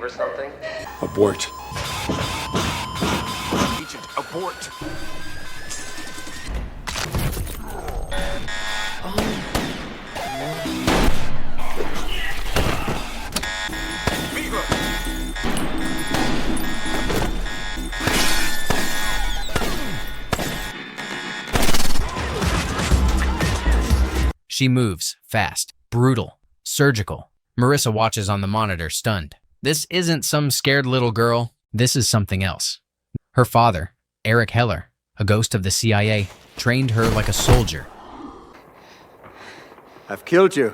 or something? Abort. Agent, abort. She moves, fast, brutal, surgical. Marissa watches on the monitor, stunned. This isn't some scared little girl. This is something else. Her father, Eric Heller, a ghost of the CIA, trained her like a soldier. I've killed you.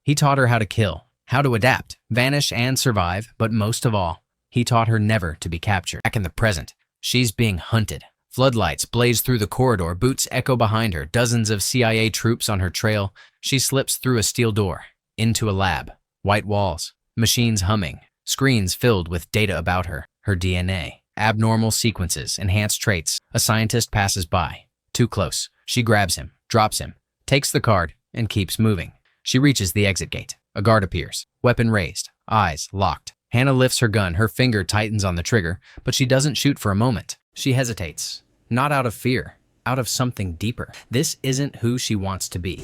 He taught her how to kill, how to adapt, vanish, and survive, but most of all, he taught her never to be captured. Back in the present, she's being hunted. Floodlights blaze through the corridor, boots echo behind her, dozens of CIA troops on her trail. She slips through a steel door, into a lab. White walls, machines humming, screens filled with data about her, her DNA, abnormal sequences, enhanced traits. A scientist passes by. Too close. She grabs him, drops him, takes the card, and keeps moving. She reaches the exit gate. A guard appears, weapon raised, eyes locked. Hanna lifts her gun, her finger tightens on the trigger, but she doesn't shoot for a moment. She hesitates, not out of fear, out of something deeper. This isn't who she wants to be.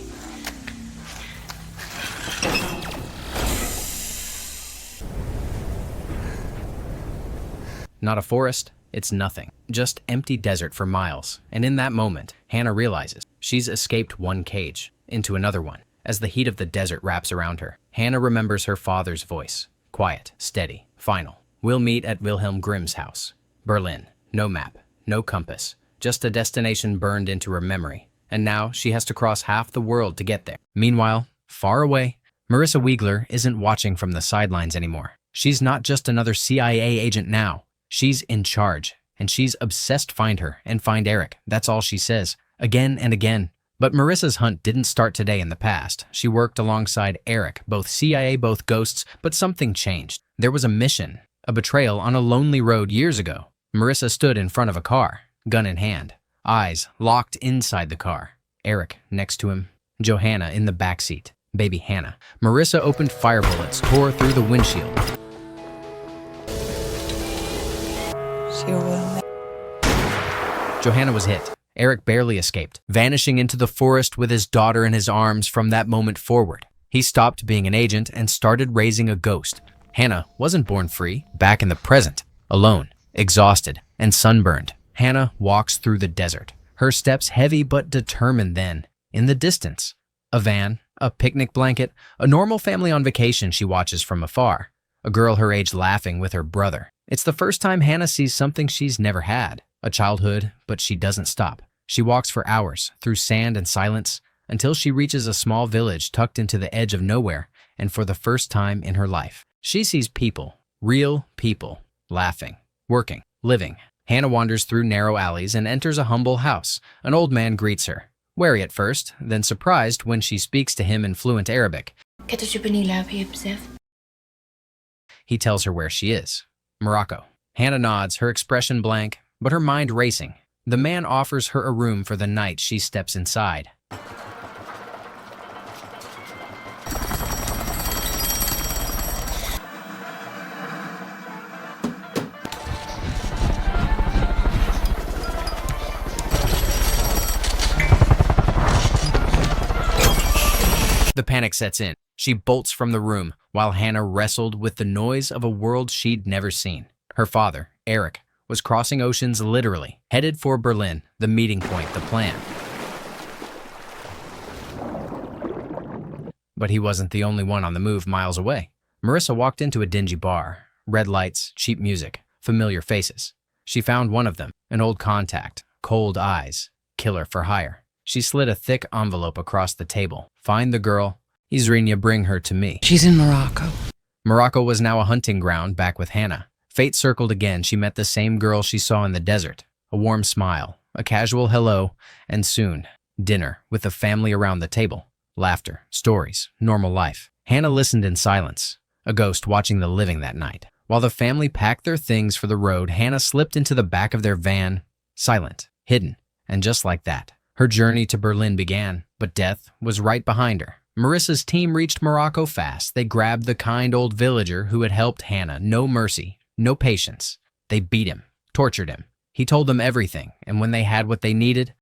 Not a forest, it's nothing. Just empty desert for miles. And in that moment, Hanna realizes she's escaped one cage into another one. As the heat of the desert wraps around her, Hanna remembers her father's voice. Quiet, steady, final. We'll meet at Wilhelm Grimm's house. Berlin. No map, no compass. Just a destination burned into her memory. And now she has to cross half the world to get there. Meanwhile, far away, Marissa Wiegler isn't watching from the sidelines anymore. She's not just another CIA agent now. She's in charge, and she's obsessed. Find her and find Eric. That's all she says, again and again. But Marissa's hunt didn't start today in the past. She worked alongside Eric, both CIA, both ghosts, but something changed. There was a mission, a betrayal on a lonely road years ago. Marissa stood in front of a car, gun in hand, eyes locked inside the car. Eric next to him, Johanna in the backseat, baby Hanna. Marissa opened fire bullets, tore through the windshield. Johanna was hit. Eric barely escaped, vanishing into the forest with his daughter in his arms. From that moment forward, he stopped being an agent and started raising a ghost. Hanna wasn't born free, back in the present, alone, exhausted, and sunburned. Hanna walks through the desert, her steps heavy but determined. Then, in the distance, a van, a picnic blanket, a normal family on vacation she watches from afar. A girl her age laughing with her brother. It's the first time Hanna sees something she's never had. A childhood, but she doesn't stop. She walks for hours, through sand and silence, until she reaches a small village tucked into the edge of nowhere, and for the first time in her life, she sees people, real people, laughing, working, living. Hanna wanders through narrow alleys and enters a humble house. An old man greets her, wary at first, then surprised when she speaks to him in fluent Arabic. He tells her where she is, Morocco. Hanna nods, her expression blank, but her mind racing. The man offers her a room for the night. She steps inside. The panic sets in. She bolts from the room, while Hanna wrestled with the noise of a world she'd never seen. Her father, Eric, was crossing oceans literally, headed for Berlin, the meeting point, the plan. But he wasn't the only one on the move miles away. Marissa walked into a dingy bar. Red lights, cheap music, familiar faces. She found one of them, an old contact, cold eyes, killer for hire. She slid a thick envelope across the table. Find the girl. Izrinya, bring her to me. She's in Morocco. Morocco was now a hunting ground back with Hanna. Fate circled again. She met the same girl she saw in the desert. A warm smile, a casual hello, and soon, dinner with the family around the table. Laughter, stories, normal life. Hanna listened in silence. a ghost watching the living that night. While the family packed their things for the road, Hanna slipped into the back of their van, silent, hidden, and just like that, her journey to Berlin began, but death was right behind her. Marissa's team reached Morocco fast. They grabbed the kind old villager who had helped Hanna. No mercy, no patience. They beat him, tortured him. He told them everything, and when they had what they needed,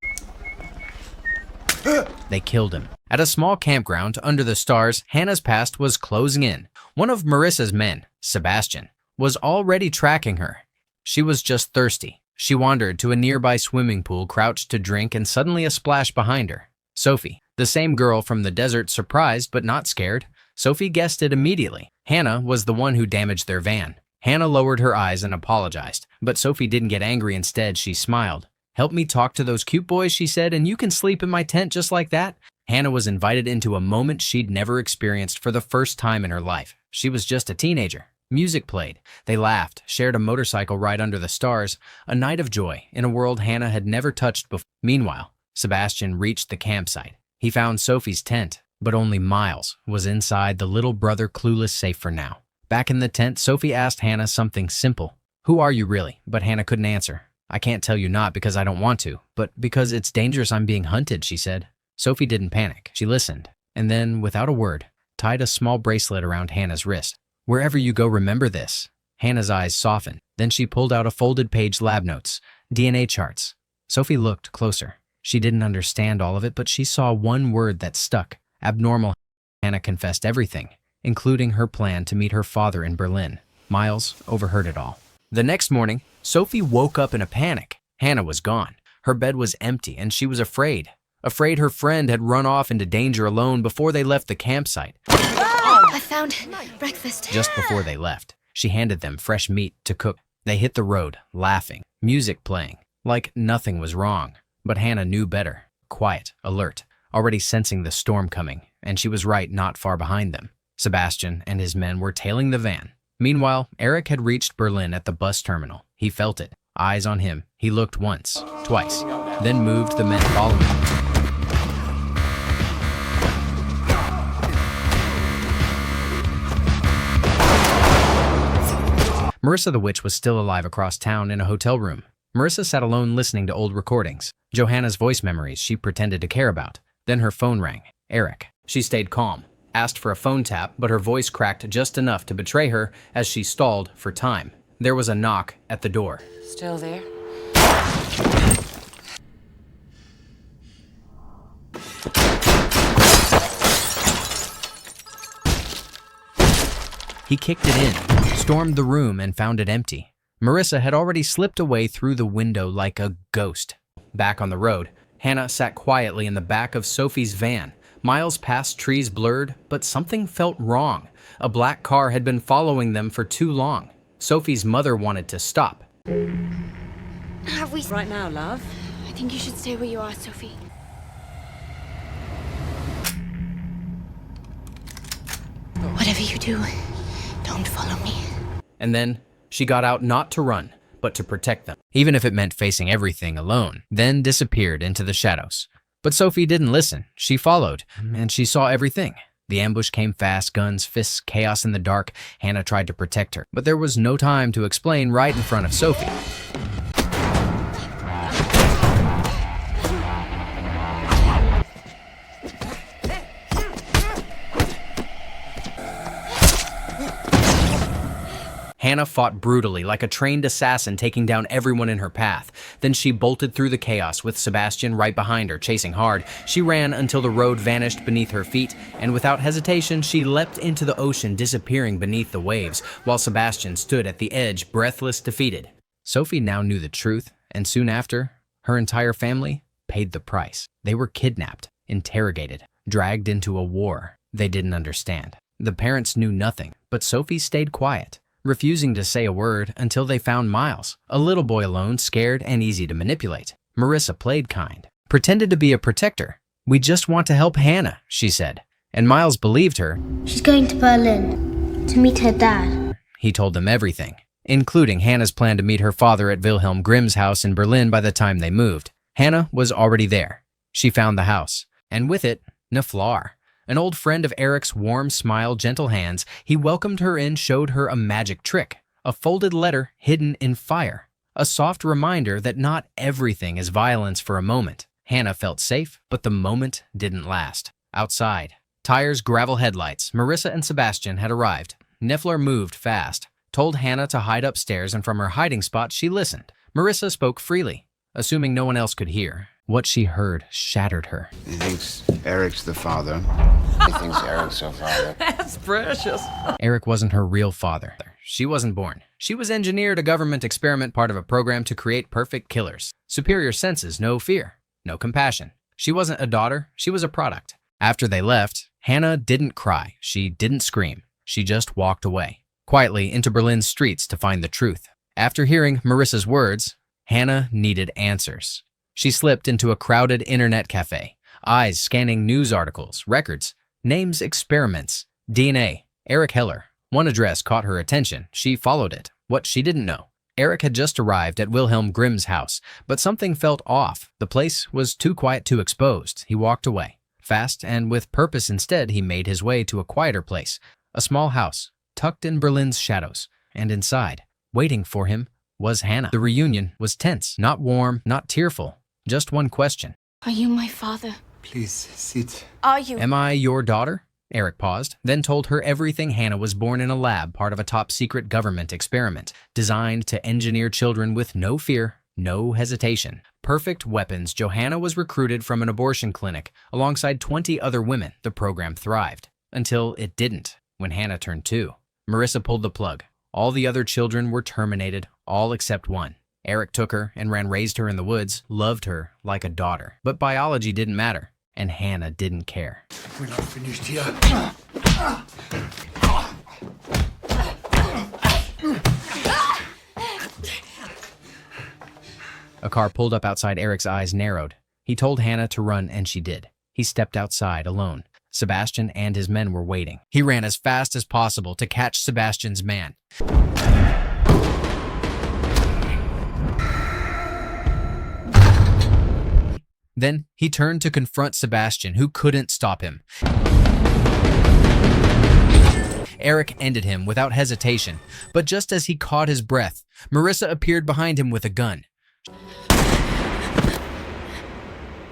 they killed him. At a small campground under the stars, Hanna's past was closing in. One of Marissa's men, Sebastian, was already tracking her. She was just thirsty. She wandered to a nearby swimming pool, crouched to drink, and suddenly a splash behind her. Sophie, the same girl from the desert, surprised but not scared. Sophie guessed it immediately. Hanna was the one who damaged their van. Hanna lowered her eyes and apologized, but Sophie didn't get angry. Instead, she smiled. "Help me talk to those cute boys," she said, "and you can sleep in my tent just like that." Hanna was invited into a moment she'd never experienced for the first time in her life. She was just a teenager. Music played. They laughed, shared a motorcycle ride under the stars, a night of joy in a world Hanna had never touched before. Meanwhile, Sebastian reached the campsite. He found Sophie's tent, but only Miles was inside, the little brother clueless, safe for now. Back in the tent, Sophie asked Hanna something simple. "Who are you really?" But Hanna couldn't answer. "I can't tell you, not because I don't want to, but because it's dangerous. I'm being hunted," she said. Sophie didn't panic. She listened, and then, without a word, tied a small bracelet around Hanna's wrist. "Wherever you go, remember this." Hanna's eyes softened. Then she pulled out a folded page, lab notes, DNA charts. Sophie looked closer. She didn't understand all of it, but she saw one word that stuck: abnormal. Hanna confessed everything, including her plan to meet her father in Berlin. Miles overheard it all. The next morning, Sophie woke up in a panic. Hanna was gone. Her bed was empty, and she was afraid. Afraid her friend had run off into danger alone before they left the campsite. I found breakfast. Just before they left, she handed them fresh meat to cook. They hit the road, laughing, music playing, like nothing was wrong. But Hanna knew better. Quiet, alert, already sensing the storm coming, and she was right, not far behind them. Sebastian and his men were tailing the van. Meanwhile, Eric had reached Berlin at the bus terminal. He felt it. Eyes on him. He looked once, twice, then moved the men following him. Marissa the witch was still alive across town in a hotel room. Marissa sat alone listening to old recordings, Johanna's voice memories she pretended to care about. Then her phone rang. Eric. She stayed calm, asked for a phone tap, but her voice cracked just enough to betray her as she stalled for time. There was a knock at the door. Still there? He kicked it in, stormed the room, and found it empty. Marissa had already slipped away through the window like a ghost. Back on the road, Hanna sat quietly in the back of Sophie's van. Miles past trees blurred, but something felt wrong. A black car had been following them for too long. Sophie's mother wanted to stop. Have we... Right now, love. I think you should stay where you are, Sophie. Whatever you do, don't follow me. And then she got out, not to run, but to protect them, even if it meant facing everything alone, then disappeared into the shadows. But Sophie didn't listen. She followed, and she saw everything. The ambush came fast, guns, fists, chaos in the dark. Hanna tried to protect her, but there was no time to explain right in front of Sophie. Hanna fought brutally, like a trained assassin, taking down everyone in her path. Then she bolted through the chaos, with Sebastian right behind her, chasing hard. She ran until the road vanished beneath her feet, and without hesitation, she leapt into the ocean, disappearing beneath the waves, while Sebastian stood at the edge, breathless, defeated. Sophie now knew the truth, and soon after, her entire family paid the price. They were kidnapped, interrogated, dragged into a war they didn't understand. The parents knew nothing, but Sophie stayed quiet, refusing to say a word until they found Miles, a little boy alone, scared and easy to manipulate. Marissa played kind, pretended to be a protector. "We just want to help Hanna," she said. And Miles believed her. "She's going to Berlin to meet her dad." He told them everything, including Hanna's plan to meet her father at Wilhelm Grimm's house in Berlin by the time they moved. Hanna was already there. She found the house, and with it, Naflar, An old friend of Eric's warm smile, gentle hands, he welcomed her in, showed her a magic trick, a folded letter hidden in fire, a soft reminder that not everything is violence for a moment. Hanna felt safe, but the moment didn't last. Outside, tires, gravel, headlights, Marissa and Sebastian had arrived. Niffler moved fast, told Hanna to hide upstairs, and from her hiding spot she listened. Marissa spoke freely, assuming no one else could hear. What she heard shattered her. He thinks Eric's the father. He thinks Eric's her father. That's precious. Eric wasn't her real father. She wasn't born. She was engineered, a government experiment, part of a program to create perfect killers. Superior senses, no fear, no compassion. She wasn't a daughter, she was a product. After they left, Hanna didn't cry, she didn't scream. She just walked away, quietly into Berlin's streets to find the truth. After hearing Marissa's words, Hanna needed answers. She slipped into a crowded internet cafe, eyes scanning news articles, records, names, experiments, DNA, Eric Heller. One address caught her attention. She followed it. What she didn't know: Eric had just arrived at Wilhelm Grimm's house, but something felt off. The place was too quiet, too exposed. He walked away, fast and with purpose. Instead, he made his way to a quieter place, a small house, tucked in Berlin's shadows. And inside, waiting for him, was Hanna. The reunion was tense, not warm, not tearful. Just one question. Are you my father? Please, sit. Are you? Am I your daughter? Eric paused, then told her everything. Hanna was born in a lab, part of a top-secret government experiment, designed to engineer children with no fear, no hesitation. Perfect weapons. Johanna was recruited from an abortion clinic, alongside 20 other women. The program thrived. Until it didn't. When Hanna turned 2, Marissa pulled the plug. All the other children were terminated, all except one. Eric took her and raised her in the woods, loved her like a daughter. But biology didn't matter, and Hanna didn't care. We're not finished here. A car pulled up outside. Eric's eyes narrowed. He told Hanna to run, and she did. He stepped outside alone. Sebastian and his men were waiting. He ran as fast as possible to catch Sebastian's man. Then he turned to confront Sebastian, who couldn't stop him. Eric ended him without hesitation, but just as he caught his breath, Marissa appeared behind him with a gun.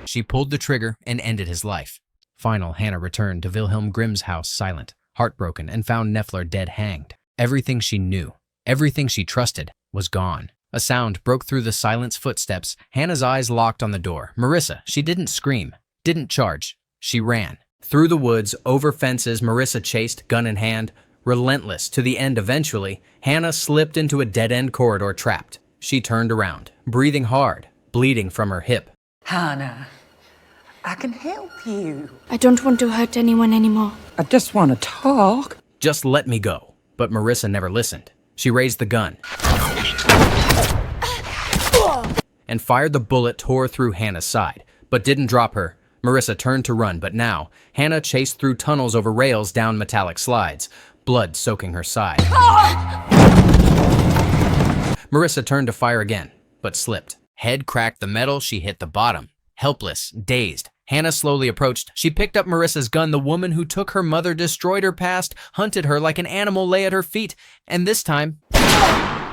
She pulled the trigger and ended his life. Hanna returned to Wilhelm Grimm's house silent, heartbroken, and found Niffler dead, hanged. Everything she knew, everything she trusted, was gone. A sound broke through the silence. Footsteps. Hanna's eyes locked on the door. Marissa. She didn't scream, didn't charge. She ran. Through the woods, over fences, Marissa chased, gun in hand, relentless to the end. Eventually, Hanna slipped into a dead-end corridor, trapped. She turned around, breathing hard, bleeding from her hip. Hanna, I can help you. I don't want to hurt anyone anymore. I just want to talk. Just let me go. But Marissa never listened. She raised the gun and fired. The bullet tore through Hanna's side, but didn't drop her. Marissa turned to run, but now Hanna chased through tunnels, over rails, down metallic slides, blood soaking her side. Marissa turned to fire again, but slipped. Head cracked the metal. She hit the bottom. Helpless, dazed, Hanna slowly approached. She picked up Marissa's gun. The woman who took her mother, destroyed her past, hunted her like an animal, lay at her feet, and this time